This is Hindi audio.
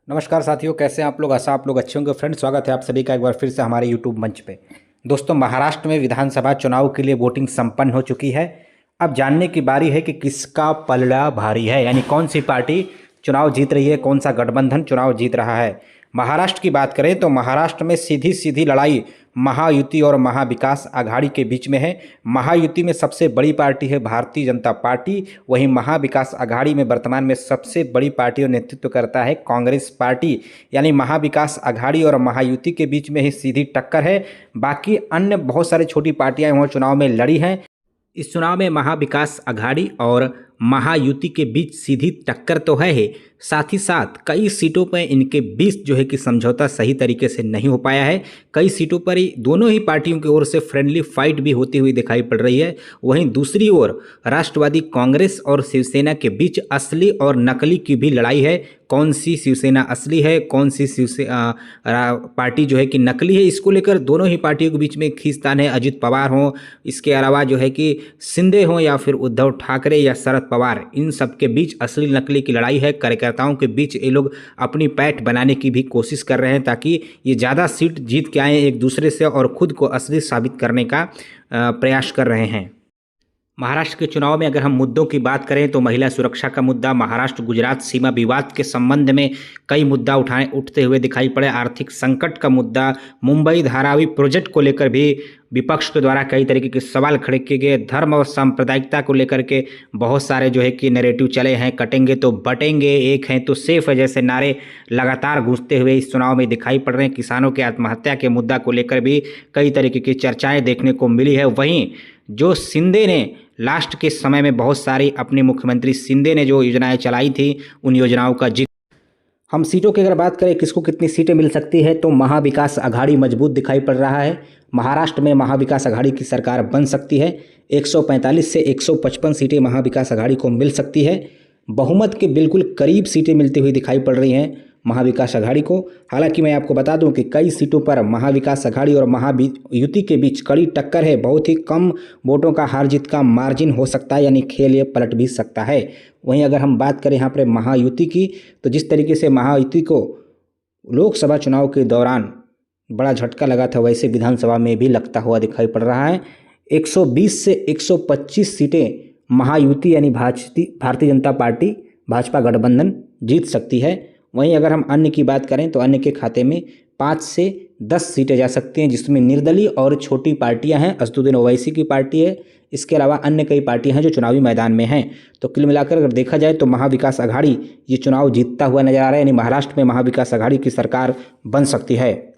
नमस्कार साथियों, कैसे हैं आप लोग। आशा आप लोग अच्छे होंगे। फ्रेंड्स, स्वागत है आप सभी का एक बार फिर से हमारे यूट्यूब मंच पे। दोस्तों, महाराष्ट्र में विधानसभा चुनाव के लिए वोटिंग संपन्न हो चुकी है। अब जानने की बारी है कि किसका पलड़ा भारी है, यानी कौन सी पार्टी चुनाव जीत रही है, कौन सा गठबंधन चुनाव जीत रहा है। महाराष्ट्र की बात करें तो महाराष्ट्र में सीधी सीधी लड़ाई महायुति और महाविकास आघाड़ी के बीच में है। महायुति में सबसे बड़ी पार्टी है भारतीय जनता पार्टी, वहीं महाविकास आघाड़ी में वर्तमान में सबसे बड़ी पार्टी और नेतृत्व करता है कांग्रेस पार्टी। यानी महाविकास आघाड़ी और महायुति के बीच में ही सीधी टक्कर है। बाकी अन्य बहुत सारी छोटी पार्टियां वहाँ चुनाव में लड़ी हैं। इस चुनाव में महाविकास आघाड़ी और महायुति के बीच सीधी टक्कर तो है ही, साथ ही साथ कई सीटों पर इनके बीच जो है कि समझौता सही तरीके से नहीं हो पाया है। कई सीटों पर ही दोनों ही पार्टियों की ओर से फ्रेंडली फाइट भी होती हुई दिखाई पड़ रही है। वहीं दूसरी ओर राष्ट्रवादी कांग्रेस और शिवसेना के बीच असली और नकली की भी लड़ाई है। कौन सी शिवसेना असली है, कौन सी पार्टी जो है कि नकली है, इसको लेकर दोनों ही पार्टियों के बीच में खींचतान है। अजित पवार हों, इसके अलावा जो है कि शिंदे हों या फिर उद्धव ठाकरे या शरद पवार, इन सब के बीच असली नकली की लड़ाई है। कार्यकर्ताओं के बीच ये लोग अपनी पैठ बनाने की भी कोशिश कर रहे हैं ताकि ये ज़्यादा सीट जीत के आए एक दूसरे से और खुद को असली साबित करने का प्रयास कर रहे हैं। महाराष्ट्र के चुनाव में अगर हम मुद्दों की बात करें तो महिला सुरक्षा का मुद्दा, महाराष्ट्र गुजरात सीमा विवाद के संबंध में कई मुद्दा उठते हुए दिखाई पड़े। आर्थिक संकट का मुद्दा, मुंबई धारावी प्रोजेक्ट को लेकर भी विपक्ष के द्वारा कई तरीके के सवाल खड़े किए गए। धर्म और सांप्रदायिकता को लेकर के बहुत सारे जो है कि नैरेटिव चले हैं। कटेंगे तो बटेंगे, एक हैं तो सेफ है जैसे नारे लगातार गूंजते हुए इस चुनाव में दिखाई पड़ रहे हैं। किसानों के आत्महत्या के मुद्दा को लेकर भी कई तरीके की चर्चाएं देखने को मिली है। वहीं जो शिंदे ने लास्ट के समय में बहुत सारी अपने मुख्यमंत्री शिंदे ने जो योजनाएं चलाई थी, उन योजनाओं का हम सीटों की अगर बात करें किसको कितनी सीटें मिल सकती है तो महाविकास आघाड़ी मजबूत दिखाई पड़ रहा है। महाराष्ट्र में महाविकास आघाड़ी की सरकार बन सकती है। 145 से 155 सीटें महाविकास आघाड़ी को मिल सकती है। बहुमत के बिल्कुल करीब सीटें मिलती हुई दिखाई पड़ रही हैं महाविकास आघाड़ी को। हालांकि मैं आपको बता दूं कि कई सीटों पर महाविकास आघाड़ी और महायुति के बीच कड़ी टक्कर है। बहुत ही कम वोटों का हार जीत का मार्जिन हो सकता है, यानी खेल ये पलट भी सकता है। वहीं अगर हम बात करें यहाँ पर महायुति की, तो जिस तरीके से महायुति को लोकसभा चुनाव के दौरान बड़ा झटका लगा था, वैसे विधानसभा में भी लगता हुआ दिखाई पड़ रहा है। 120 से 125 सीटें महायुति यानी भारतीय जनता पार्टी भाजपा गठबंधन जीत सकती है। वहीं अगर हम अन्य की बात करें तो अन्य के खाते में 5 से 10 सीटें जा सकती हैं, जिसमें निर्दलीय और छोटी पार्टियां हैं। असदुद्दीन ओवैसी की पार्टी है, इसके अलावा अन्य कई पार्टियां हैं जो चुनावी मैदान में हैं। तो कुल मिलाकर अगर देखा जाए तो महाविकास आघाड़ी ये चुनाव जीतता हुआ नजर आ रहा है, यानी महाराष्ट्र में महाविकास आघाड़ी की सरकार बन सकती है।